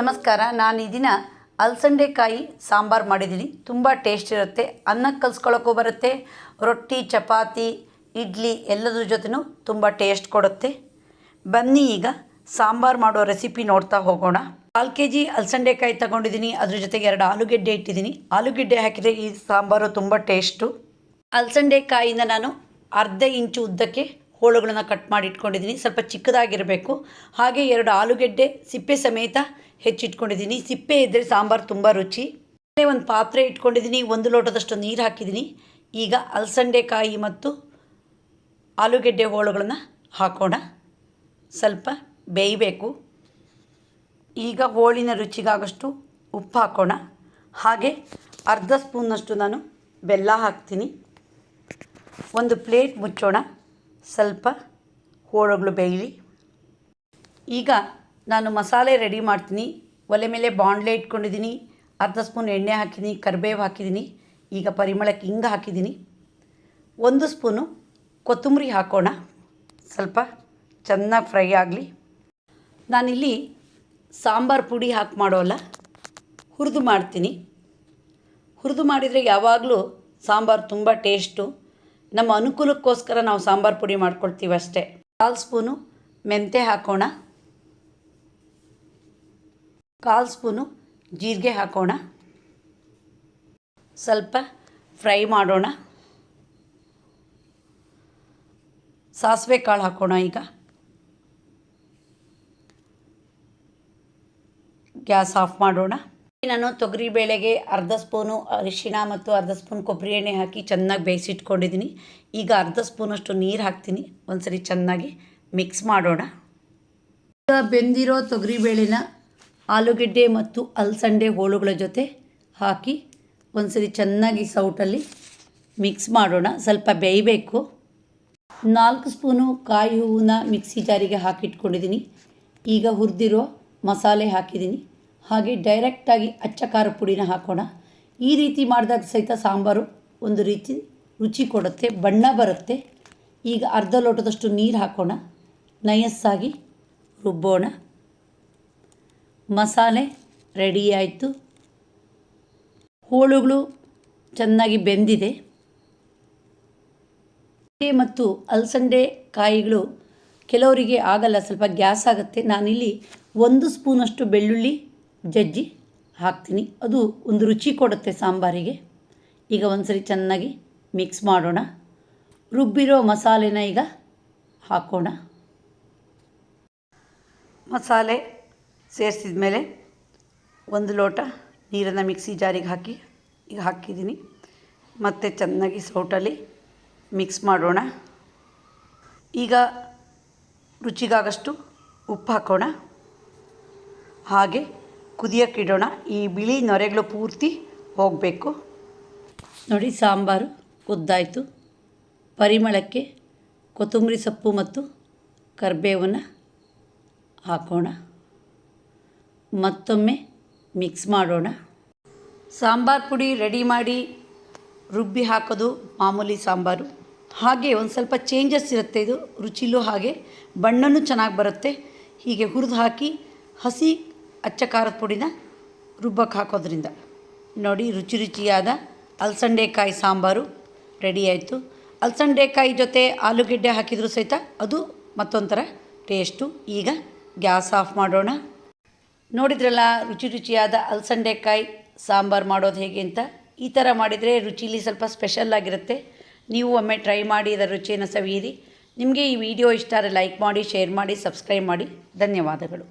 ನಮಸ್ಕಾರ. ನಾನು ಈ ದಿನ ಅಲಸಂದೆಕಾಯಿ ಸಾಂಬಾರು ಮಾಡಿದ್ದೀನಿ. ತುಂಬ ಟೇಸ್ಟ್ ಇರುತ್ತೆ. ಅನ್ನಕ್ಕೆ ಕಲಿಸ್ಕೊಳ್ಳೋಕ್ಕೂ ಬರುತ್ತೆ, ರೊಟ್ಟಿ, ಚಪಾತಿ, ಇಡ್ಲಿ ಎಲ್ಲದ್ರ ಜೊತೆನೂ ತುಂಬ ಟೇಸ್ಟ್ ಕೊಡುತ್ತೆ. ಬನ್ನಿ ಈಗ ಸಾಂಬಾರು ಮಾಡೋ ರೆಸಿಪಿ ನೋಡ್ತಾ ಹೋಗೋಣ. 4 kg ಅಲಸಂದೆಕಾಯಿ ತಗೊಂಡಿದ್ದೀನಿ. ಅದ್ರ ಜೊತೆಗೆ 2 ಆಲೂಗೆಡ್ಡೆ ಇಟ್ಟಿದ್ದೀನಿ. ಆಲೂಗೆಡ್ಡೆ ಹಾಕಿದರೆ ಈ ಸಾಂಬಾರು ತುಂಬ ಟೇಸ್ಟು. ಅಲಸಂದೆಕಾಯಿಂದ ನಾನು ಅರ್ಧ ಇಂಚು ಉದ್ದಕ್ಕೆ ಹೋಳುಗಳನ್ನು ಕಟ್ ಮಾಡಿ ಇಟ್ಕೊಂಡಿದ್ದೀನಿ. ಸ್ವಲ್ಪ ಚಿಕ್ಕದಾಗಿರಬೇಕು. ಹಾಗೆ 2 ಆಲೂಗೆಡ್ಡೆ ಸಿಪ್ಪೆ ಸಮೇತ ಹೆಚ್ಚಿಟ್ಕೊಂಡಿದ್ದೀನಿ. ಸಿಪ್ಪೆ ಇದ್ದರೆ ಸಾಂಬಾರು ತುಂಬ ರುಚಿ. ಒಂದು ಪಾತ್ರೆ ಇಟ್ಕೊಂಡಿದ್ದೀನಿ. 1 ಲೋಟದಷ್ಟು ನೀರು ಹಾಕಿದ್ದೀನಿ. ಈಗ ಅಲಸಂದೆಕಾಯಿ ಮತ್ತು ಆಲೂಗೆಡ್ಡೆ ಹೋಳುಗಳನ್ನು ಹಾಕೋಣ. ಸ್ವಲ್ಪ ಬೇಯಬೇಕು. ಈಗ ಹೋಳಿನ ರುಚಿಗಾಗಷ್ಟು ಉಪ್ಪು ಹಾಕೋಣ. ಹಾಗೆ ಅರ್ಧ ಸ್ಪೂನ್ನಷ್ಟು ನಾನು ಬೆಲ್ಲ ಹಾಕ್ತೀನಿ. ಒಂದು ಪ್ಲೇಟ್ ಮುಚ್ಚೋಣ. ಸ್ವಲ್ಪ ಹೋಳುಗಳು ಬೇಯಲಿ. ಈಗ ನಾನು ಮಸಾಲೆ ರೆಡಿ ಮಾಡ್ತೀನಿ. ಒಲೆ ಮೇಲೆ ಬಾಣಲೆ ಇಟ್ಕೊಂಡಿದ್ದೀನಿ. ಅರ್ಧ ಸ್ಪೂನ್ ಎಣ್ಣೆ ಹಾಕಿದ್ದೀನಿ, ಕರಿಬೇವು ಹಾಕಿದ್ದೀನಿ. ಈಗ ಪರಿಮಳಕ್ಕೆ ಹಿಂಗೆ ಹಾಕಿದ್ದೀನಿ. 1 ಸ್ಪೂನು ಕೊತ್ತಂಬರಿ ಹಾಕೋಣ. ಸ್ವಲ್ಪ ಚೆನ್ನಾಗಿ ಫ್ರೈ ಆಗಲಿ. ನಾನಿಲ್ಲಿ ಸಾಂಬಾರು ಪುಡಿ ಹಾಕಿ ಮಾಡೋಲ್ಲ, ಹುರಿದು ಮಾಡ್ತೀನಿ. ಹುರಿದು ಮಾಡಿದರೆ ಯಾವಾಗಲೂ ಸಾಂಬಾರು ತುಂಬ ಟೇಸ್ಟು. ನಮ್ಮ ಅನುಕೂಲಕ್ಕೋಸ್ಕರ ನಾವು ಸಾಂಬಾರು ಪುಡಿ ಮಾಡ್ಕೊಳ್ತೀವಿ ಅಷ್ಟೇ. 1/4 ಸ್ಪೂನು ಮೆಂತ್ಯ ಹಾಕೋಣ. 1/4 ಸ್ಪೂನು ಜೀರಿಗೆ ಹಾಕೋಣ. ಸ್ವಲ್ಪ ಫ್ರೈ ಮಾಡೋಣ. ಸಾಸಿವೆ ಕಾಳು ಹಾಕೋಣ. ಈಗ ಗ್ಯಾಸ್ ಆಫ್ ಮಾಡೋಣ. ನಾನು ತೊಗರಿಬೇಳೆಗೆ ಅರ್ಧ ಸ್ಪೂನು ಅರಿಶಿಣ ಮತ್ತು ಅರ್ಧ ಸ್ಪೂನ್ ಕೊಬ್ಬರಿ ಎಣ್ಣೆ ಹಾಕಿ ಚೆನ್ನಾಗಿ ಬೇಯಿಸಿಟ್ಕೊಂಡಿದ್ದೀನಿ. ಈಗ ಅರ್ಧ ಸ್ಪೂನಷ್ಟು ನೀರು ಹಾಕ್ತೀನಿ. ಒಂದ್ಸರಿ ಚೆನ್ನಾಗಿ ಮಿಕ್ಸ್ ಮಾಡೋಣ. ಈಗ ಬೆಂದಿರೋ ತೊಗರಿಬೇಳೆನ ಆಲೂಗೆಡ್ಡೆ ಮತ್ತು ಅಲಸಂದೆ ಹೋಳುಗಳ ಜೊತೆ ಹಾಕಿ ಒಂದ್ಸರಿ ಚೆನ್ನಾಗಿ ಸೌಟಲ್ಲಿ ಮಿಕ್ಸ್ ಮಾಡೋಣ. ಸ್ವಲ್ಪ ಬೇಯಬೇಕು. 4 ಸ್ಪೂನು ಕಾಯಿ ಹೂವನ್ನ ಮಿಕ್ಸಿ ಜಾರಿಗೆ ಹಾಕಿಟ್ಕೊಂಡಿದ್ದೀನಿ. ಈಗ ಹುರಿದಿರೋ ಮಸಾಲೆ ಹಾಕಿದ್ದೀನಿ. ಹಾಗೆ ಡೈರೆಕ್ಟಾಗಿ ಅಚ್ಚ ಖಾರ ಪುಡಿನ ಹಾಕೋಣ. ಈ ರೀತಿ ಮಾಡಿದಾಗ ಸಹಿತ ಸಾಂಬಾರು ಒಂದು ರೀತಿ ರುಚಿ ಕೊಡುತ್ತೆ, ಬಣ್ಣ ಬರುತ್ತೆ. ಈಗ ಅರ್ಧ ಲೋಟದಷ್ಟು ನೀರು ಹಾಕೋಣ. ನಯಸ್ಸಾಗಿ ರುಬ್ಬೋಣ. ಮಸಾಲೆ ರೆಡಿ ಆಯಿತು. ಹೋಳುಗಳು ಚೆನ್ನಾಗಿ ಬೆಂದಿದೆ. ಮತ್ತು ಅಲಸಂದೆ ಕಾಯಿಗಳು ಕೆಲವರಿಗೆ ಆಗಲ್ಲ, ಸ್ವಲ್ಪ ಗ್ಯಾಸ್ ಆಗುತ್ತೆ. ನಾನಿಲ್ಲಿ 1 ಸ್ಪೂನಷ್ಟು ಬೆಳ್ಳುಳ್ಳಿ ಜಜ್ಜಿ ಹಾಕ್ತೀನಿ. ಅದು ಒಂದು ರುಚಿ ಕೊಡುತ್ತೆ ಸಾಂಬಾರಿಗೆ. ಈಗ ಒಂದ್ಸರಿ ಚೆನ್ನಾಗಿ ಮಿಕ್ಸ್ ಮಾಡೋಣ. ರುಬ್ಬಿರೋ ಮಸಾಲೆನ ಈಗ ಹಾಕೋಣ. ಮಸಾಲೆ ಸೇರಿಸಿದ ಮೇಲೆ 1 ಲೋಟ ನೀರನ್ನು ಮಿಕ್ಸಿ ಜಾರಿಗೆ ಹಾಕಿ ಈಗ ಹಾಕಿದ್ದೀನಿ. ಮತ್ತು ಚೆನ್ನಾಗಿ ಸೌಟಲ್ಲಿ ಮಿಕ್ಸ್ ಮಾಡೋಣ. ಈಗ ರುಚಿಗಾಗಷ್ಟು ಉಪ್ಪು ಹಾಕೋಣ. ಹಾಗೆ ಕುದಿಯೋಕ್ಕಿಡೋಣ. ಈ ಬಿಳಿ ನೊರೆಗಳು ಪೂರ್ತಿ ಹೋಗಬೇಕು. ನೋಡಿ, ಸಾಂಬಾರು ಕುದ್ದಾಯಿತು. ಪರಿಮಳಕ್ಕೆ ಕೊತ್ತಂಬರಿ ಸೊಪ್ಪು ಮತ್ತು ಕರಿಬೇವನ್ನು ಹಾಕೋಣ. ಮತ್ತೊಮ್ಮೆ ಮಿಕ್ಸ್ ಮಾಡೋಣ. ಸಾಂಬಾರು ಪುಡಿ ರೆಡಿ ಮಾಡಿ ರುಬ್ಬಿ ಹಾಕೋದು ಮಾಮೂಲಿ ಸಾಂಬಾರು. ಹಾಗೆ ಒಂದು ಸ್ವಲ್ಪ ಚೇಂಜಸ್ ಇರುತ್ತೆ. ಇದು ರುಚಿಲೂ ಹಾಗೆ ಬಣ್ಣನೂ ಚೆನ್ನಾಗಿ ಬರುತ್ತೆ. ಹೀಗೆ ಹುರಿದು ಹಾಕಿ ಹಸಿ ಅಚ್ಚ ಖಾರದ ಪುಡಿನ ರುಬ್ಬಕ್ಕೆ ಹಾಕೋದ್ರಿಂದ ನೋಡಿ ರುಚಿಯಾದ ಅಲಸಂದೆಕಾಯಿ ಸಾಂಬಾರು ರೆಡಿ ಆಯಿತು. ಅಲಸಂದೆಕಾಯಿ ಜೊತೆ ಆಲೂಗೆಡ್ಡೆ ಹಾಕಿದರೂ ಸಹಿತ ಅದು ಮತ್ತೊಂಥರ ಟೇಸ್ಟು. ಈಗ ಗ್ಯಾಸ್ ಆಫ್ ಮಾಡೋಣ. ನೋಡಿದ್ರಲ್ಲ ರುಚಿಯಾದ ಅಲಸಂದೆಕಾಯಿ ಸಾಂಬಾರು ಮಾಡೋದು ಹೇಗೆ ಅಂತ. ಈ ಥರ ಮಾಡಿದರೆ ರುಚಿಲಿ ಸ್ವಲ್ಪ ಸ್ಪೆಷಲ್ ಆಗಿರುತ್ತೆ. ನೀವು ಒಮ್ಮೆ ಟ್ರೈ ಮಾಡಿ ಅದರ ರುಚಿಯನ್ನು ಸವಿಯಿರಿ. ನಿಮಗೆ ಈ ವಿಡಿಯೋ ಇಷ್ಟ ಆದರೆ ಲೈಕ್ ಮಾಡಿ, ಶೇರ್ ಮಾಡಿ, ಸಬ್ಸ್ಕ್ರೈಬ್ ಮಾಡಿ. ಧನ್ಯವಾದಗಳು.